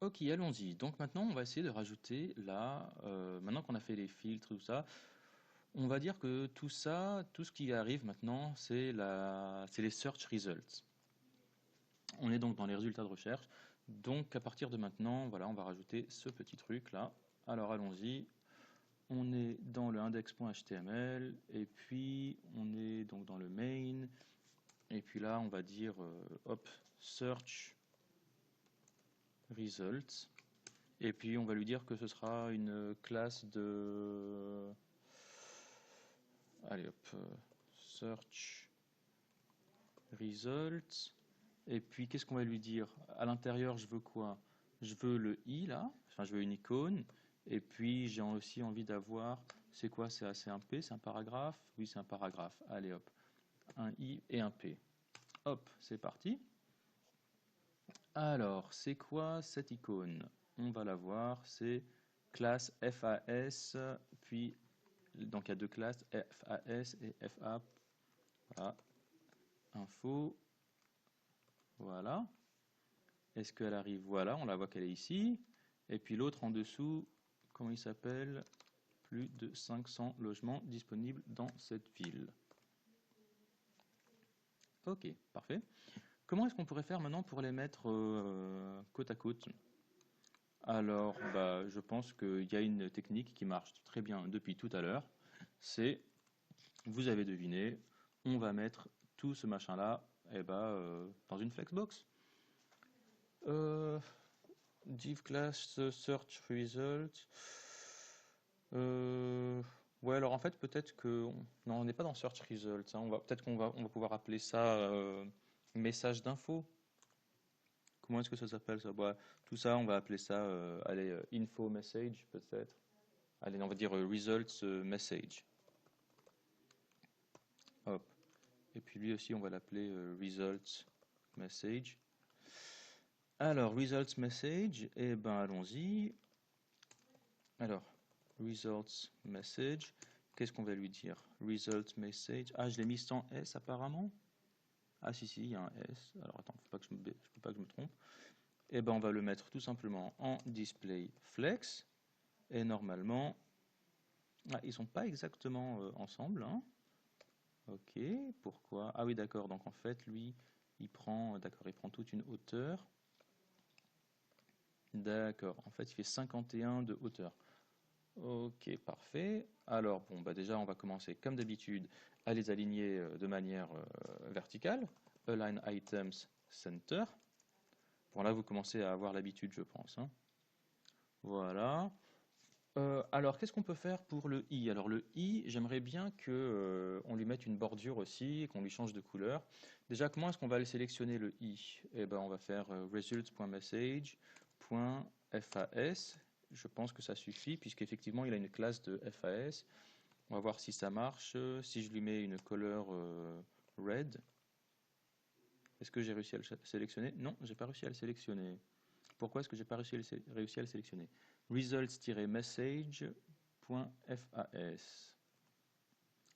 Ok, allons-y. Donc maintenant, on va essayer de rajouter là, maintenant qu'on a fait les filtres, tout ça, on va dire que tout ça, tout ce qui arrive maintenant, c'est les search results. On est donc dans les résultats de recherche. Donc à partir de maintenant, voilà, on va rajouter ce petit truc là. Alors allons-y. On est dans le index.html et puis on est donc dans le main. Et puis là, on va dire hop, search results. Et puis on va lui dire que ce sera une classe de... Allez hop, search results. Et puis qu'est-ce qu'on va lui dire? À l'intérieur, je veux quoi? Je veux le i là, enfin je veux une icône. Et puis j'ai aussi envie d'avoir, c'est quoi? C'est un p, c'est un paragraphe? Oui, c'est un paragraphe. Allez hop, un i et un p. Hop, c'est parti. Alors, c'est quoi cette icône? On va la voir, c'est classe FAS, puis donc il y a deux classes, FAS et FA. Voilà, info, voilà. Est-ce qu'elle arrive? Voilà, on la voit qu'elle est ici. Et puis l'autre en dessous, comment il s'appelle? Plus de 500 logements disponibles dans cette ville. Ok, parfait. Comment est-ce qu'on pourrait faire maintenant pour les mettre côte à côte? Alors, bah, je pense qu'il y a une technique qui marche très bien depuis tout à l'heure. C'est, vous avez deviné, on va mettre tout ce machin-là dans une flexbox. Euh, div class search result. Euh, ouais, alors en fait, peut-être que... Non, on n'est pas dans search result, hein. Peut-être on va pouvoir appeler ça message d'info. Comment est-ce que ça s'appelle ça? Bah, tout ça, on va appeler ça allez, info message peut-être. Allez, on va dire results message. Hop. Et puis lui aussi, on va l'appeler results message. Alors, results message, eh ben allons-y. Alors, results message, qu'est-ce qu'on va lui dire? Result message. Ah, je l'ai mis sans S apparemment. Ah si, si, il y a un S. Alors attends, je peux pas que je me trompe. Eh ben on va le mettre tout simplement en display flex. Et normalement, ah, ils sont pas exactement ensemble, hein. Ok, pourquoi? Ah oui, d'accord. Donc en fait, lui, d'accord, il prend toute une hauteur. D'accord. En fait, il fait 51 de hauteur. Ok, parfait. Alors, bon, bah déjà, on va commencer comme d'habitude à les aligner de manière verticale. Align items center. Bon, là, vous commencez à avoir l'habitude, je pense, hein. Voilà. Alors, qu'est-ce qu'on peut faire pour le i? Alors, le i, j'aimerais bien que on lui mette une bordure aussi, et qu'on lui change de couleur. Déjà, comment est-ce qu'on va aller sélectionner le i? Eh ben, on va faire results.message.fas. Je pense que ça suffit, puisqu'effectivement, il a une classe de FAS. On va voir si ça marche. Si je lui mets une couleur red, est-ce que j'ai réussi à le sélectionner? Non, j'ai pas réussi à le sélectionner. Pourquoi est-ce que j'ai pas réussi à le sélectionner? Results-message.fas.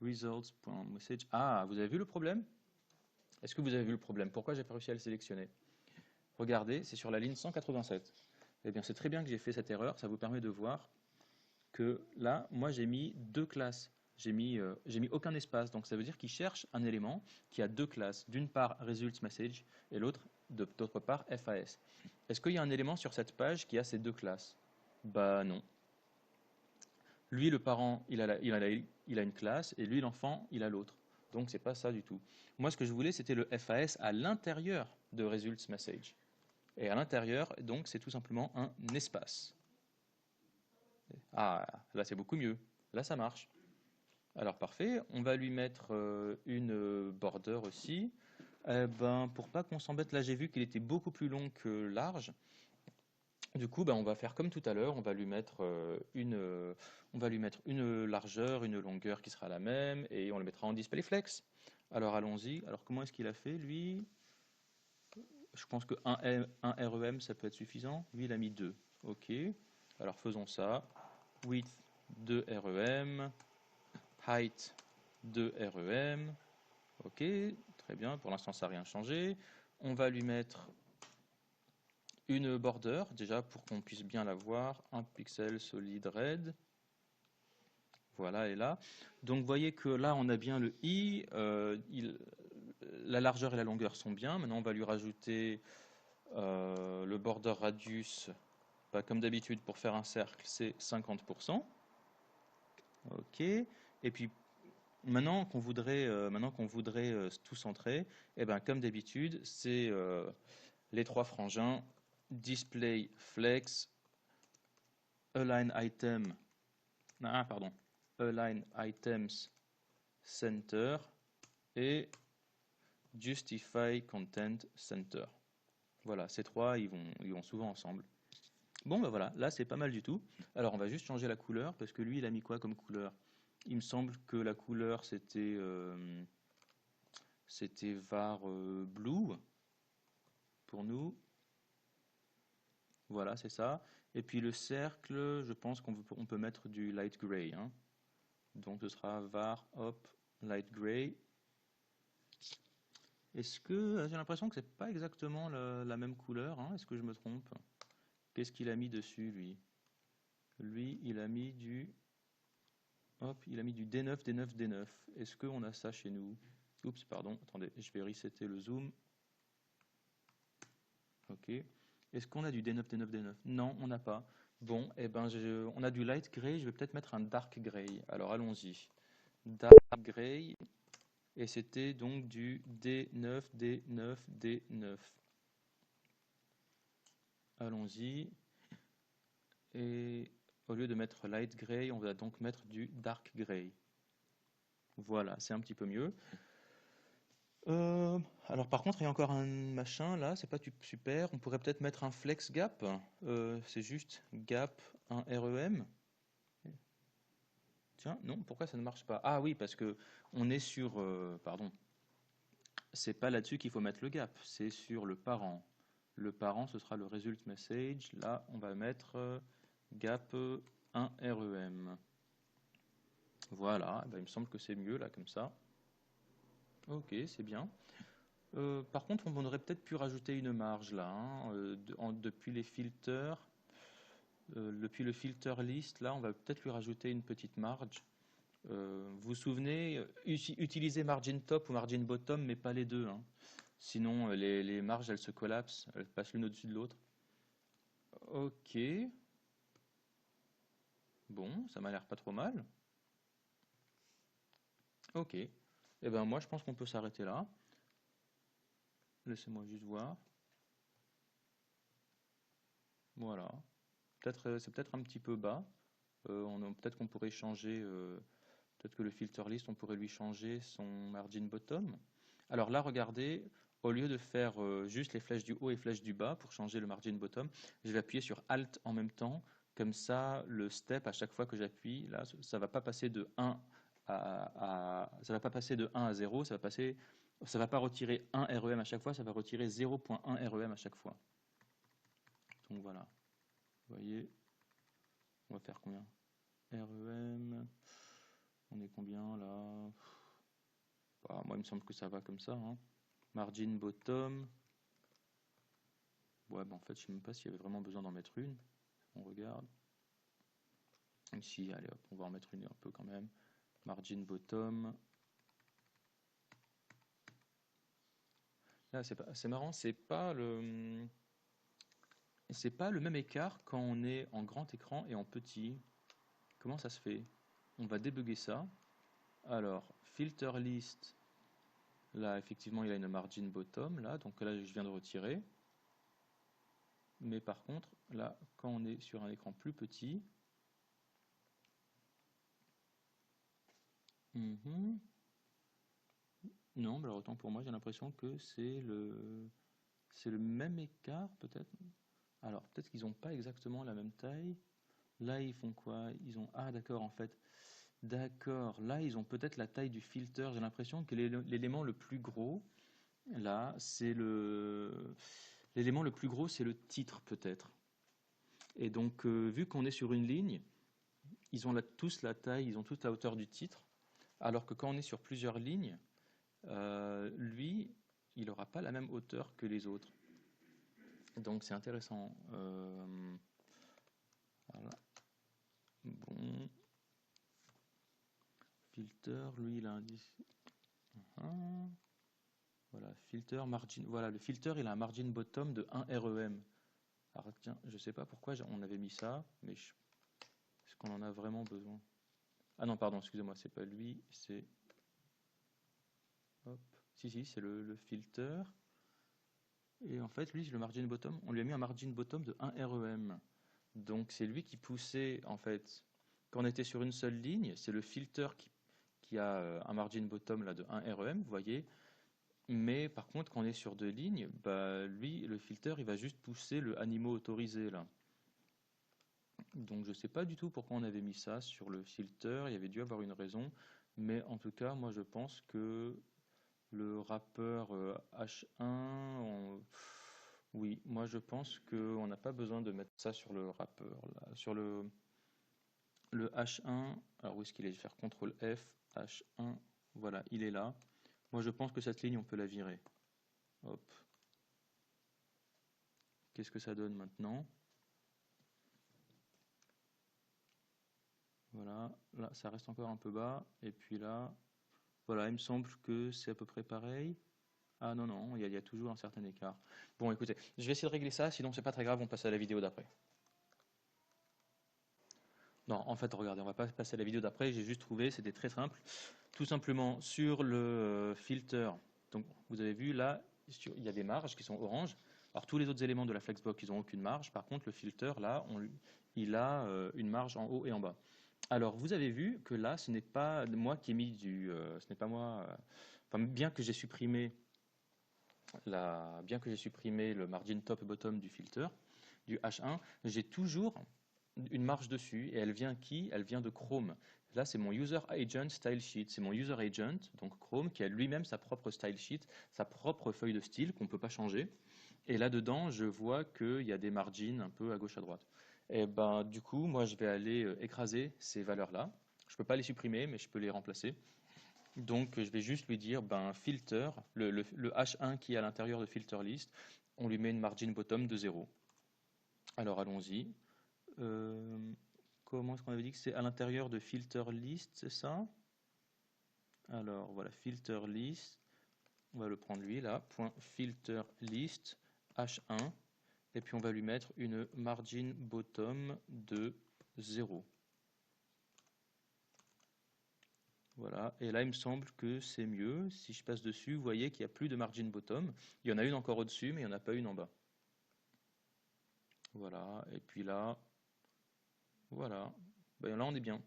Results.message. Ah, vous avez vu le problème? Est-ce que vous avez vu le problème? Pourquoi j'ai pas réussi à le sélectionner? Regardez, c'est sur la ligne 187. Eh bien, c'est très bien que j'ai fait cette erreur. Ça vous permet de voir que là, moi, j'ai mis deux classes. J'ai mis aucun espace. Donc, ça veut dire qu'il cherche un élément qui a deux classes. D'une part, results message et d'autre part, FAS. Est-ce qu'il y a un élément sur cette page qui a ces deux classes? Bah non. Lui, le parent, il a une classe et lui, l'enfant, il a l'autre. Donc, c'est pas ça du tout. Moi, ce que je voulais, c'était le FAS à l'intérieur de results message. Et à l'intérieur, donc, c'est tout simplement un espace. Ah, là, c'est beaucoup mieux. Là, ça marche. Alors parfait, on va lui mettre une border aussi. Eh ben, pour pas qu'on s'embête, là j'ai vu qu'il était beaucoup plus long que large. Du coup, ben, on va faire comme tout à l'heure, on va lui mettre une largeur, une longueur qui sera la même, et on le mettra en display flex. Alors allons-y. Alors comment est-ce qu'il a fait lui? Je pense que un REM ça peut être suffisant. Lui il a mis 2. Ok. Alors faisons ça. Width 2 REM, height 2 REM. Ok, très bien, pour l'instant ça n'a rien changé. On va lui mettre une border, déjà pour qu'on puisse bien la voir, un pixel solid red. Voilà, elle est là. Donc vous voyez que là, on a bien le i, la largeur et la longueur sont bien. Maintenant, on va lui rajouter le border radius. Bah, comme d'habitude, pour faire un cercle, c'est 50%. OK. Et puis, maintenant qu'on voudrait tout centrer, eh ben, comme d'habitude, c'est les trois frangins, display flex, align item, pardon, align items center et justify content center. Voilà, ces trois, ils vont souvent ensemble. Bon, ben voilà, là c'est pas mal du tout. Alors on va juste changer la couleur parce que lui il a mis quoi comme couleur? Il me semble que la couleur c'était var blue pour nous. Voilà, c'est ça. Et puis le cercle, je pense qu'on peut mettre du light gray, hein. Donc ce sera var hop light gray. Est-ce que j'ai l'impression que c'est pas exactement la même couleur, hein? Est-ce que je me trompe? Qu'est-ce qu'il a mis dessus lui? Lui, il a mis du D9, D9, D9. Est-ce qu'on a ça chez nous? Oups, pardon, attendez, je vais resetter le zoom. Ok. Est-ce qu'on a du D9, D9, D9? Non, on n'a pas. Bon, eh ben, on a du light gray, je vais peut-être mettre un dark gray. Alors allons-y. Dark gray, et c'était donc du D9, D9, D9. Allons-y. Et au lieu de mettre light gray, on va donc mettre du dark gray. Voilà, c'est un petit peu mieux. Alors par contre, il y a encore un machin là, c'est pas super. On pourrait peut-être mettre un flex gap. C'est juste gap, un REM. Tiens, non, pourquoi ça ne marche pas? Ah oui, parce que on est sur, pardon, c'est pas là-dessus qu'il faut mettre le gap, c'est sur le parent. Le parent, ce sera le result message. Là, on va mettre gap 1 REM. Voilà, ben, il me semble que c'est mieux là comme ça. Ok, c'est bien. Par contre, on aurait peut-être pu rajouter une marge là, hein, depuis les filters, depuis le filter list, là, on va peut-être lui rajouter une petite marge. Vous vous souvenez, utilisez margin top ou margin bottom, mais pas les deux, hein. Sinon, les marges, elles se collapsent, elles passent l'une au-dessus de l'autre. Ok. Bon, ça m'a l'air pas trop mal. Ok. Eh ben moi, je pense qu'on peut s'arrêter là. Laissez-moi juste voir. Voilà. C'est peut-être un petit peu bas. Peut-être qu'on pourrait changer. Peut-être que le filter list, on pourrait lui changer son margin bottom. Alors là, regardez, au lieu de faire juste les flèches du haut et flèches du bas pour changer le margin bottom, je vais appuyer sur Alt en même temps. Comme ça, le step, à chaque fois que j'appuie, là, ça va pas passer de 1 ça va pas passer de 1 à 0, ça va pas retirer 1 REM à chaque fois, ça va retirer 0.1 REM à chaque fois. Donc voilà, vous voyez, on va faire combien? REM, on est combien là? Bah, moi, il me semble que ça va comme ça, hein. Margin bottom. Ouais, bah en fait, je sais même pas s'il y avait vraiment besoin d'en mettre une. On regarde. Ici, allez hop, on va en mettre une un peu quand même. Margin bottom. Là, c'est marrant, c'est pas le même écart quand on est en grand écran et en petit. Comment ça se fait? On va débugger ça. Alors, filter list. Là, effectivement, il a une margin bottom, là, donc là, je viens de retirer. Mais par contre, là, quand on est sur un écran plus petit, non, bah alors autant pour moi, j'ai l'impression que c'est le même écart, peut-être. Alors, peut-être qu'ils n'ont pas exactement la même taille. Là, ils font quoi? Ah, d'accord, en fait. D'accord, là, ils ont peut-être la taille du filter. J'ai l'impression que l'élément le plus gros, là, l'élément le plus gros, c'est le titre, peut-être. Et donc, vu qu'on est sur une ligne, ils ont tous la taille, ils ont toute la hauteur du titre. Alors que quand on est sur plusieurs lignes, lui, il n'aura pas la même hauteur que les autres. Donc c'est intéressant. Voilà. Bon. Filter, lui, il a un... Ah. Voilà, filter, margin. Voilà, le filter, il a un margin bottom de 1 REM. Alors tiens, je sais pas pourquoi on avait mis ça, mais est-ce qu'on en a vraiment besoin? Ah non, pardon, excusez-moi, c'est pas lui, c'est... Hop. Si, c'est le filter. Et en fait, lui, le margin bottom, on lui a mis un margin bottom de 1 REM. Donc c'est lui qui poussait, en fait, quand on était sur une seule ligne, c'est le filter qui a un margin bottom là, de 1 REM, vous voyez. Mais par contre, quand on est sur deux lignes, bah, lui, le filter, il va juste pousser le animaux autorisé là. Donc je ne sais pas du tout pourquoi on avait mis ça sur le filter, il y avait dû avoir une raison. Mais en tout cas, moi je pense que le rappeur H1, oui, moi je pense qu'on n'a pas besoin de mettre ça sur le rappeur là. Sur le H1, alors où est-ce qu'il est? Je vais faire CTRL F, H1, voilà, il est là. Moi je pense que cette ligne, on peut la virer. Hop. Qu'est-ce que ça donne maintenant? Voilà, là ça reste encore un peu bas. Et puis là, voilà, il me semble que c'est à peu près pareil. Ah non, non, il y a toujours un certain écart. Bon, écoutez, je vais essayer de régler ça, sinon c'est pas très grave, on passe à la vidéo d'après. Non, en fait, regardez, on va pas passer à la vidéo d'après, j'ai juste trouvé, c'était très simple. Tout simplement, sur le filter, donc vous avez vu là, il y a des marges qui sont oranges. Alors tous les autres éléments de la Flexbox, ils n'ont aucune marge. Par contre, le filter, là, il a une marge en haut et en bas. Alors, vous avez vu que là, ce n'est pas moi qui ai mis ce n'est pas moi. Enfin, bien que j'ai supprimé le margin top et bottom du filter, du H1, j'ai toujours une marge dessus. Et elle vient qui? Elle vient de Chrome. Là, c'est mon User Agent Style Sheet. C'est mon User Agent, donc Chrome, qui a lui-même sa propre Style Sheet, sa propre feuille de style qu'on ne peut pas changer. Et là-dedans, je vois qu'il y a des margins un peu à gauche à droite. Et ben, du coup, moi, je vais aller écraser ces valeurs-là. Je ne peux pas les supprimer, mais je peux les remplacer. Donc, je vais juste lui dire, ben, filter, le H1 qui est à l'intérieur de filter list, on lui met une margin bottom de 0. Alors, allons-y. Euh, Comment est-ce qu'on avait dit que c'est à l'intérieur de filter list, c'est ça? Alors, voilà, filter list. On va le prendre lui, là. Point filter list, H1. Et puis, on va lui mettre une margin bottom de 0. Voilà, et là il me semble que c'est mieux. Si je passe dessus, vous voyez qu'il n'y a plus de margin bottom. Il y en a une encore au-dessus, mais il n'y en a pas une en bas. Voilà, et puis là, voilà. Ben là on est bien.